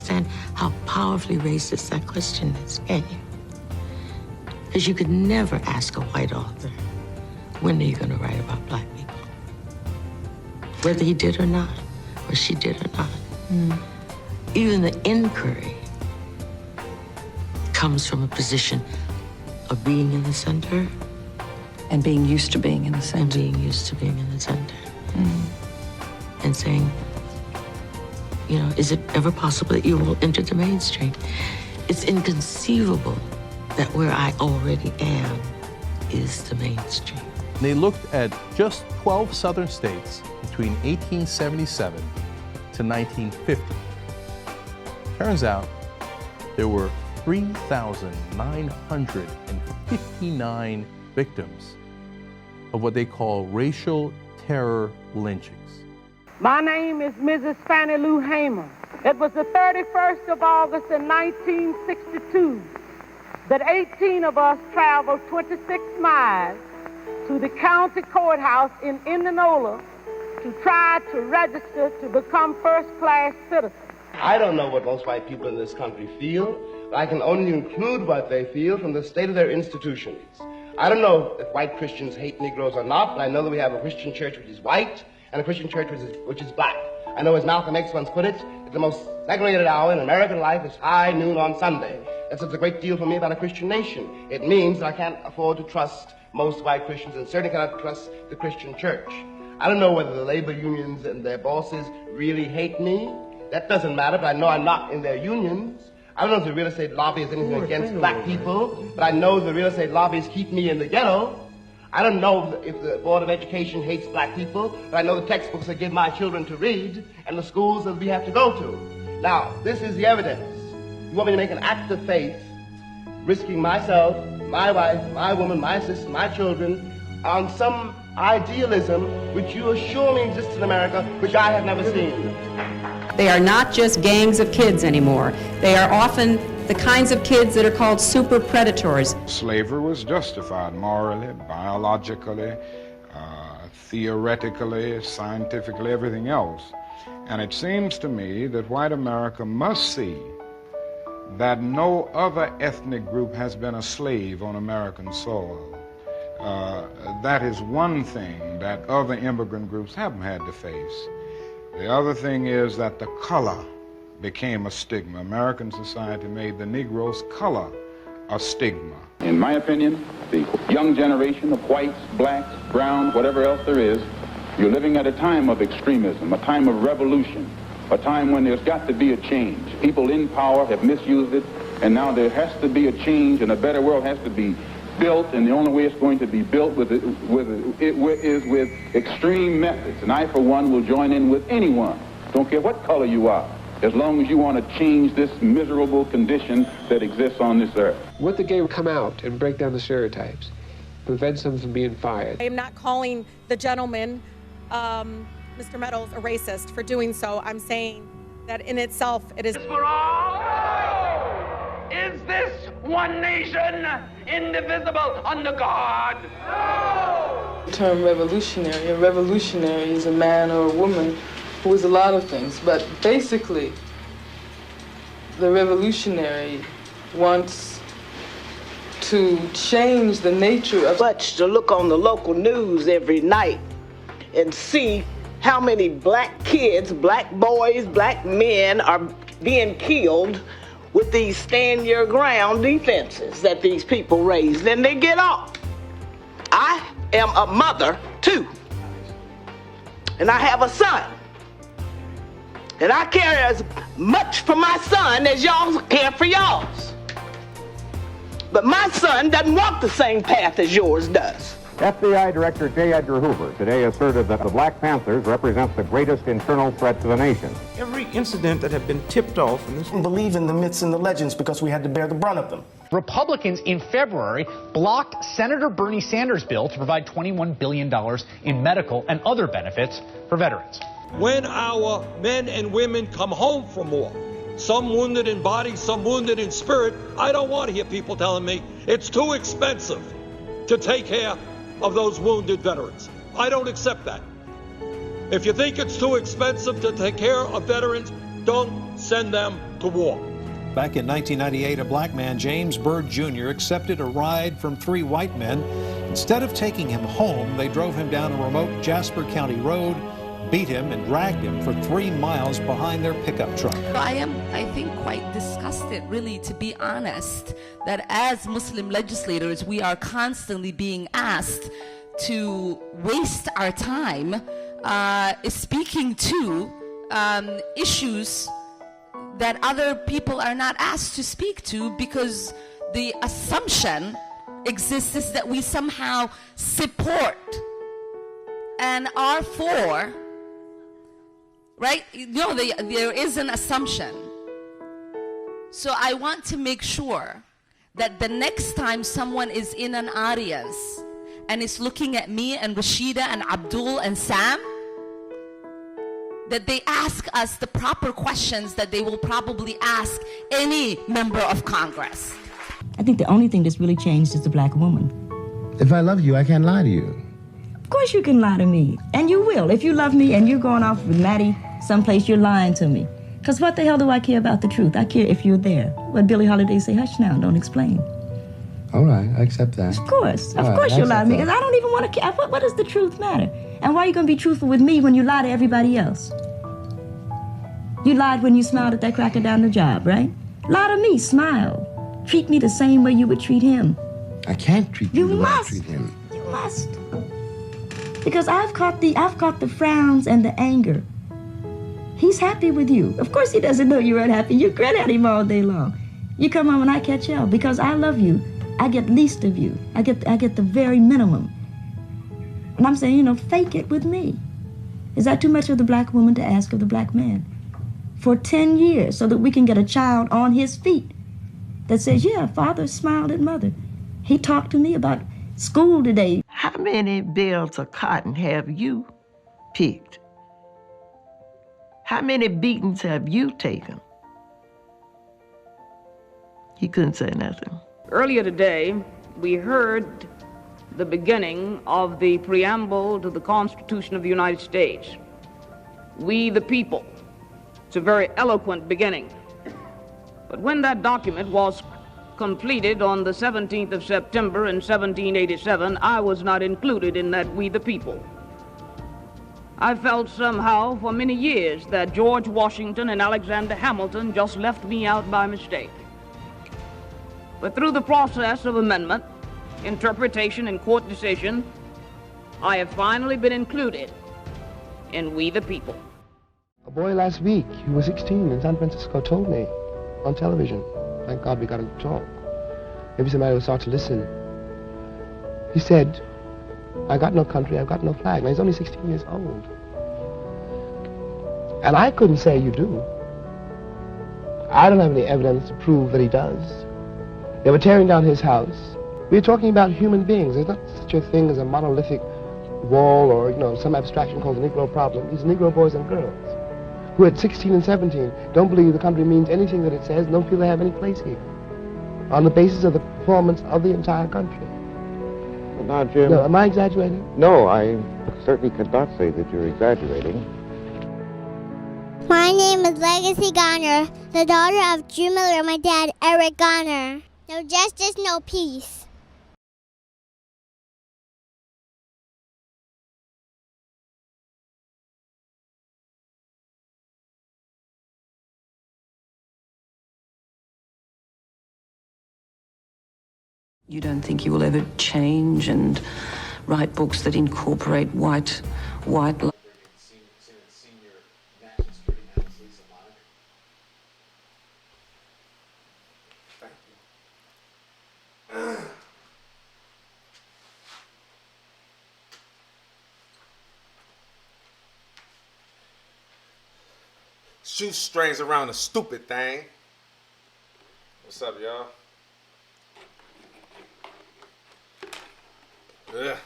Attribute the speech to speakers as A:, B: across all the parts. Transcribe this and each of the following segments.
A: Understand how powerfully racist that question is, can you? Because you could never ask a white author, when are you going to write about black people? Whether he did or not, or she did or not. Even the inquiry comes from a position of being in the center.
B: And being used to being in the center.
A: And being used to being in the center. And saying, you know, is it ever possible that you will enter the mainstream? It's inconceivable that where I already am is the mainstream.
C: They looked at just 12 southern states between 1877 to 1950. Turns out there were 3,959 victims of what they call racial terror lynchings.
D: My name is Mrs. Fannie Lou Hamer. It was the 31st of August in 1962 that 18 of us traveled 26 miles to the county courthouse in Indianola to try to register to become first-class citizens.
E: I don't know what most white people in this country feel, but I can only include what they feel from the state of their institutions. I don't know if white Christians hate Negroes or not, but I know that we have a Christian church which is white and a Christian church which is black. I know, as Malcolm X once put it, that the most segregated hour in American life is high noon on Sunday. That says a great deal for me about a Christian nation. It means that I can't afford to trust most white Christians and certainly cannot trust the Christian church. I don't know whether the labor unions and their bosses really hate me. That doesn't matter, but I know I'm not in their unions. I don't know if the real estate lobby is anything against black people, but I know the real estate lobbies keep me in the ghetto. I don't know if the Board of Education hates black people, but I know the textbooks I give my children to read and the schools that we have to go to. Now, this is the evidence. You want me to make an act of faith, risking myself, my wife, my woman, my sister, my children, on some idealism which you assure me exists in America, which I have never seen.
F: They are not just gangs of kids anymore. They are often the kinds of kids that are called super predators.
G: Slavery was justified morally, biologically, theoretically, scientifically, everything else. And it seems to me that white America must see that no other ethnic group has been a slave on American soil. That is one thing that other immigrant groups haven't had to face. The other thing is that the color became a stigma. American society made the Negro's color a stigma.
H: In my opinion, the young generation of whites, blacks, browns, whatever else there is, you're living at a time of extremism, a time of revolution, a time when there's got to be a change. People in power have misused it, and now there has to be a change, and a better world has to be built, and the only way it's going to be built is with extreme methods. And I, for one, will join in with anyone, don't care what color you are, as long as you want to change this miserable condition that exists on this earth.
I: Would the gay come out and break down the stereotypes, prevent them from being fired?
J: I am not calling the gentleman, Mr. Meadows, a racist for doing so. I'm saying that in itself it is.
K: For all? Is this one nation indivisible under God? No!
L: The term revolutionary, a revolutionary is a man or a woman who is a lot of things, but basically the revolutionary wants to change the nature of...
D: Much to look on the local news every night and see how many black kids, black boys, black men are being killed with these stand-your-ground defenses that these people raise. Then they get off. I am a mother, too. And I have a son. And I care as much for my son as y'all care for y'all's. But my son doesn't walk the same path as yours does.
M: FBI Director J. Edgar Hoover today asserted that the Black Panthers represent the greatest internal threat to the nation.
N: Every incident that had been tipped off in this...
O: Believe in the myths and the legends because we had to bear the brunt of them.
P: Republicans in February blocked Senator Bernie Sanders' bill to provide $21 billion in medical and other benefits for veterans.
Q: When our men and women come home from war, some wounded in body, some wounded in spirit, I don't want to hear people telling me it's too expensive to take care of those wounded veterans. I don't accept that. If you think it's too expensive to take care of veterans, don't send them to war.
R: Back in 1998, a black man, James Byrd Jr., accepted a ride from 3 white men. Instead of taking him home, they drove him down a remote Jasper County road, beat him, and dragged him for 3 miles behind their pickup truck.
S: I am, I think, quite disgusted, really, to be honest, that as Muslim legislators, we are constantly being asked to waste our time speaking to issues that other people are not asked to speak to, because the assumption exists is that we somehow support and are for, right? No, there is an assumption. So I want to make sure that the next time someone is in an audience and is looking at me and Rashida and Abdul and Sam, that they ask us the proper questions that they will probably ask any member of Congress.
T: I think the only thing that's really changed is the black woman.
E: If I love you, I can't lie to you.
T: Of course you can lie to me, and you will. If you love me and you're going off with Maddie someplace, you're lying to me. Because what the hell do I care about the truth? I care if you're there. What Billie Holiday say, hush now, don't explain.
E: All right, I accept that.
T: Of course you'll lie to me, because I don't even want to care. What does the truth matter? And why are you going to be truthful with me when you lie to everybody else? You lied when you smiled at that cracker down the job, right? Lie to me, smile. Treat me the same way you would treat him.
E: I can't treat you the way I treat him.
T: You must. Because I've caught the frowns and the anger. He's happy with you. Of course he doesn't know you're unhappy. You grin at him all day long. You come home and I catch hell. Because I love you, I get least of you. I get the very minimum. And I'm saying, fake it with me. Is that too much of the black woman to ask of the black man? For 10 years, so that we can get a child on his feet that says, yeah, father smiled at mother. He talked to me about school today.
A: How many bales of cotton have you picked? How many beatings have you taken? He couldn't say nothing.
U: Earlier today, we heard the beginning of the preamble to the Constitution of the United States. We the people. It's a very eloquent beginning. But when that document was completed on the 17th of September in 1787, I was not included in that we the people. I felt somehow for many years that George Washington and Alexander Hamilton just left me out by mistake. But through the process of amendment, interpretation, and court decision, I have finally been included in we the people.
E: A boy last week, he was 16 in San Francisco, told me on television. Thank God we got him to talk. Maybe somebody will start to listen. He said, I got no country, I've got no flag. Now he's only 16 years old. And I couldn't say you do. I don't have any evidence to prove that he does. They were tearing down his house. We were talking about human beings. There's not such a thing as a monolithic wall or, some abstraction called the Negro problem. These Negro boys and girls who at 16 and 17 don't believe the country means anything that it says, don't feel they have any place here, on the basis of the performance of the entire country.
M: Well, now, Jim...
E: No, am I exaggerating?
M: No, I certainly could not say that you're exaggerating.
V: My name is Legacy Garner, the daughter of Jim Miller and my dad, Eric Garner. No justice, no peace.
B: You don't think you will ever change and write books that incorporate white
W: Shoestrings around a stupid thing. What's up, y'all? Ugh.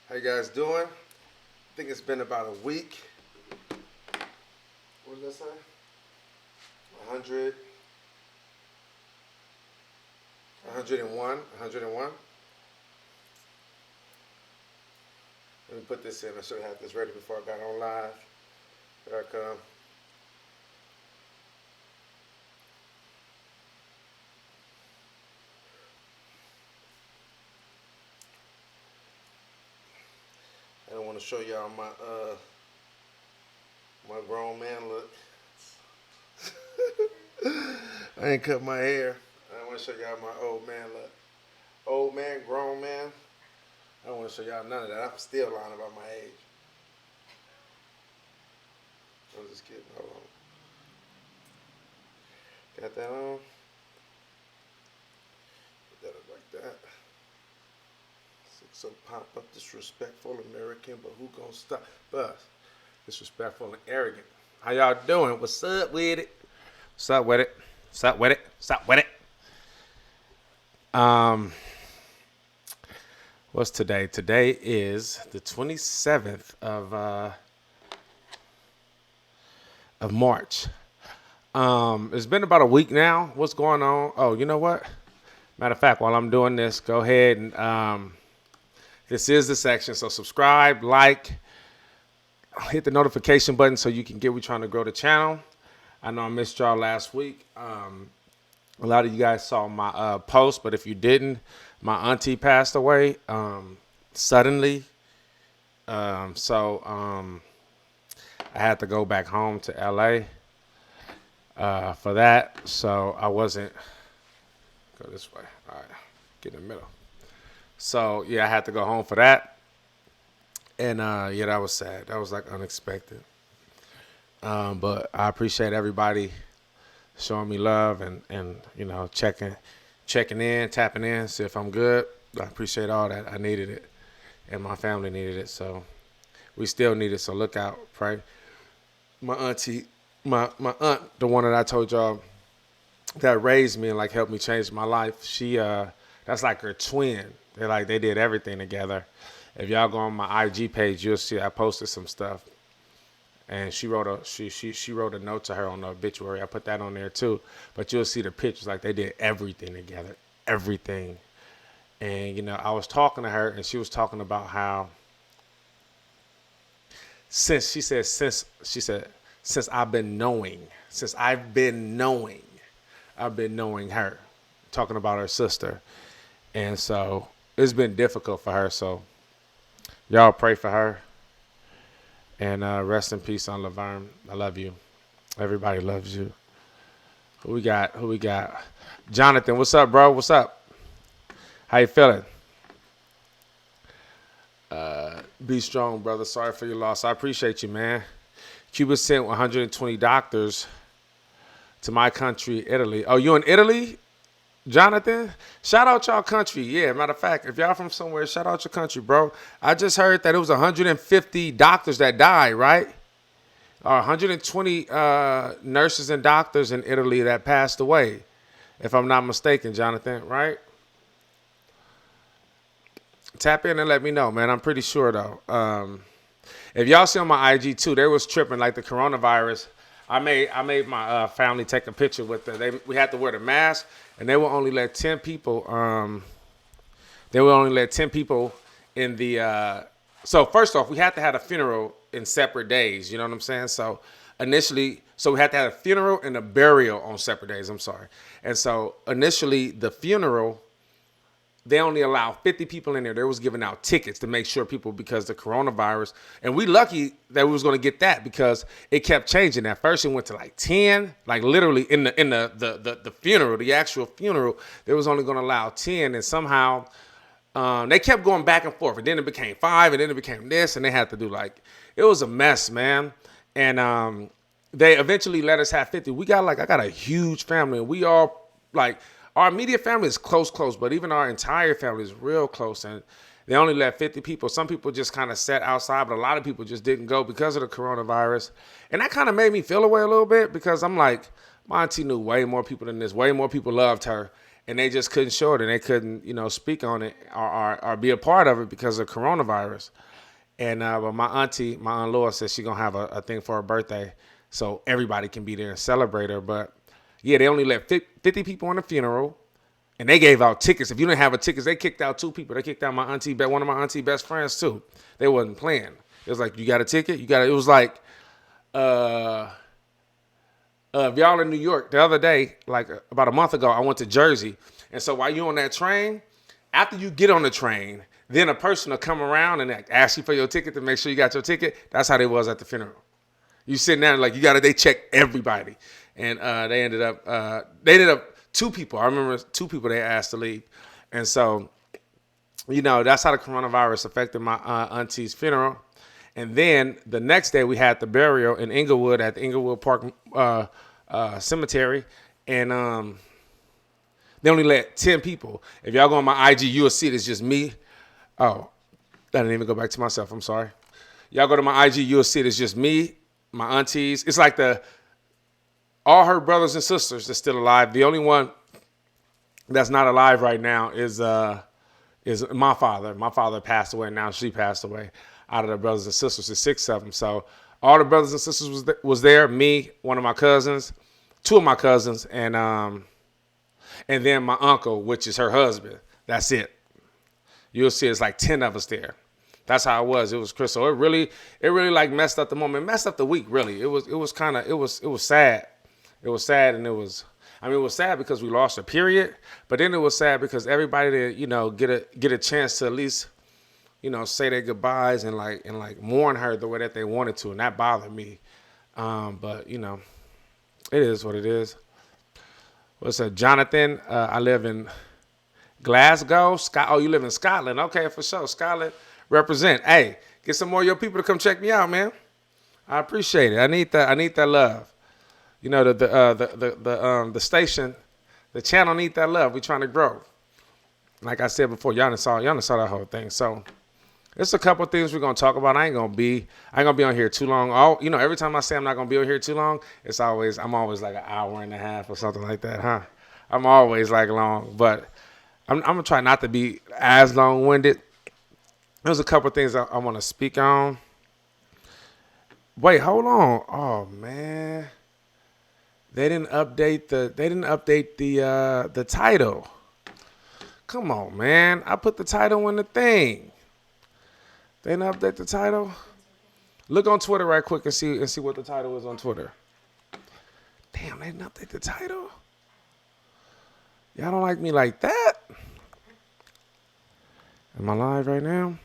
W: How you guys doing? I think it's been about a week. What did I say? 100. 101. 101. Let me put this in. I should have had this ready before I got on live. Here I come. I don't want to show y'all my grown man look. I ain't cut my hair. I want to show y'all my old man look. Old man, grown man. I don't want to show y'all none of that. I'm still lying about my age. I'm just kidding. Hold on. Got that on? Put that up like that. So pop up disrespectful American, but who gonna stop us? Disrespectful and arrogant. How y'all doing? What's up with it? What's up with it? What's up with it? What's up with it? What's today? Today is the 27th of March. It's been about a week now. What's going on? Oh, you know what? Matter of fact, while I'm doing this, go ahead and this is the section. So subscribe, like, hit the notification button so you can get. We're trying to grow the channel. I know I missed y'all last week. A lot of you guys saw my post, but if you didn't, my auntie passed away suddenly. So I had to go back home to LA for that. So I wasn't, go this way. All right, get in the middle. So yeah, I had to go home for that. And yeah, that was sad. That was like unexpected. But I appreciate everybody showing me love and you know, checking in, tapping in, see if I'm good. I appreciate all that. I needed it, and my family needed it. So we still need it. So look out, pray. My auntie, my aunt, the one that I told y'all that raised me and like helped me change my life. She that's like her twin. They did everything together. If y'all go on my IG page, you'll see I posted some stuff. And she wrote a note to her on the obituary. I put that on there too. But you'll see the pictures, like they did everything together. Everything. And you know, I was talking to her and she was talking about how since I've been knowing her, talking about her sister. And so it's been difficult for her. So y'all pray for her. And rest in peace on Laverne. I love you. Everybody loves you. Who we got? Jonathan, what's up, bro? What's up? How you feeling? Be strong, brother. Sorry for your loss. I appreciate you, man. Cuba sent 120 doctors to my country, Italy. Oh, you in Italy, Jonathan? Shout out y'all country. Yeah, matter of fact, if y'all from somewhere, shout out your country, bro. I just heard that it was 150 doctors that died, right? Or 120 nurses and doctors in Italy that passed away, if I'm not mistaken, Jonathan, right? Tap in and let me know, man. I'm pretty sure, though. If y'all see on my IG, too, they was tripping like the coronavirus. I made my family take a picture with them. We had to wear the mask, and they will only let 10 people. In the. So first off, we had to have a funeral in separate days. You know what I'm saying? So initially, we had to have a funeral and a burial on separate days. I'm sorry. And so initially, the funeral, they only allowed 50 people in there. They was giving out tickets to make sure people, because the coronavirus, and we lucky that we was going to get that because it kept changing. At first it went to like 10, like literally in the funeral, the actual funeral, they was only going to allow 10, and somehow they kept going back and forth, and then it became 5, and then it became this, and they had to do it was a mess, man. And they eventually let us have 50. I got a huge family, and we all our immediate family is close, but even our entire family is real close, and they only let 50 people. Some people just kind of sat outside, but a lot of people just didn't go because of the coronavirus. And that kind of made me feel away a little bit because I'm like, my auntie knew way more people than this. Way more people loved her, and they just couldn't show it, and they couldn't, speak on it or be a part of it because of coronavirus. And but my Aunt Laura said she's going to have a thing for her birthday so everybody can be there and celebrate her. But yeah, they only let 50 people in the funeral, and they gave out tickets. If you didn't have a ticket, they kicked out 2 people. They kicked out one of my auntie best friends too. They wasn't playing. It was like, you got a ticket? It was like if y'all in New York, the other day, like about a month ago, I went to Jersey. And so while you're on that train, after you get on the train, then a person will come around and ask you for your ticket to make sure you got your ticket. That's how they was at the funeral. You sitting there like they check everybody. And they ended up 2 people. I remember 2 people they asked to leave. And so, that's how the coronavirus affected my auntie's funeral. And then the next day we had the burial in Inglewood at the Inglewood Park Cemetery. And they only let 10 people. If y'all go on my IG, you'll see it's just me. Oh, I didn't even go back to myself. I'm sorry. Y'all go to my IG, you'll see it's just me, my aunties. It's like all her brothers and sisters that's still alive. The only one that's not alive right now is my father. My father passed away, and now she passed away. Out of the brothers and sisters, there's 6 of them. So all the brothers and sisters was there. Me, one of my cousins, 2 of my cousins, and then my uncle, which is her husband. That's it. You'll see it's like 10 of us there. That's how it was. It was Crystal. It really like messed up the moment, messed up the week. Really, it was sad. It was sad, and it was sad because we lost her, period. But then it was sad because everybody that get a chance to at least say their goodbyes and mourn her the way that they wanted to, and that bothered me. But it is what it is. What's up, Jonathan? I live in Glasgow. Oh, you live in Scotland? Okay, for sure. Scotland, represent. Hey, get some more of your people to come check me out, man. I appreciate it. I need that love. The station, the channel need that love. We're trying to grow. Like I said before, y'all saw that whole thing. So there's a couple things we're gonna talk about. I ain't gonna be on here too long. Every time I say I'm not gonna be on here too long, I'm always like an hour and a half or something like that, huh? I'm always like long, but I'm gonna try not to be as long-winded. There's a couple things I want to speak on. Wait, hold on. Oh man, they didn't update the title. Come on, man. I put the title in the thing. They didn't update the title. Look on Twitter right quick and see what the title is on Twitter. Damn, they didn't update the title. Y'all don't like me like that? Am I live right now?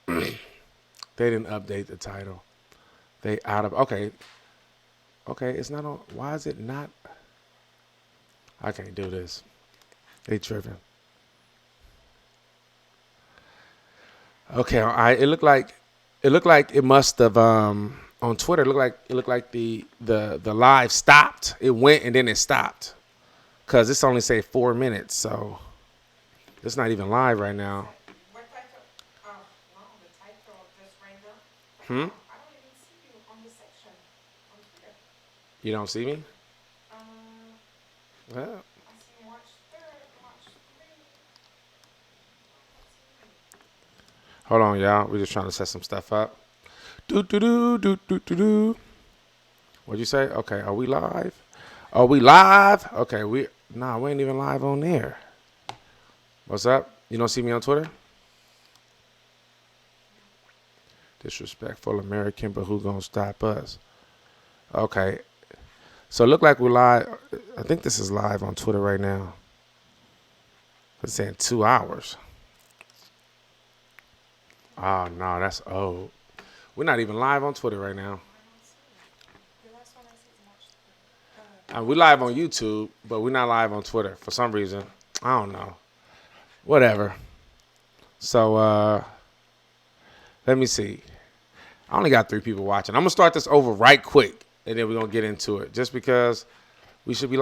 W: They didn't update the title. Okay, it's not on. Why is it not? I can't do this. They tripping. Okay, it looked like it must have on Twitter. It looked like the live stopped. It went and then it stopped because it's only say 4 minutes, so it's not even live right now. You don't see me? Well. Hold on, y'all. We're just trying to set some stuff up. What'd you say? Okay, are we live? Are we live? Okay, we ain't even live on there. What's up? You don't see me on Twitter? Disrespectful American, but who gonna stop us? Okay. So it look like we're live. I think this is live on Twitter right now. It's saying 2 hours. Oh, no, that's old. We're not even live on Twitter right now. We're live on YouTube, but we're not live on Twitter for some reason. I don't know. Whatever. So, let me see. I only got 3 people watching. I'm going to start this over right quick, and then we're going to get into it. Just because we should be live.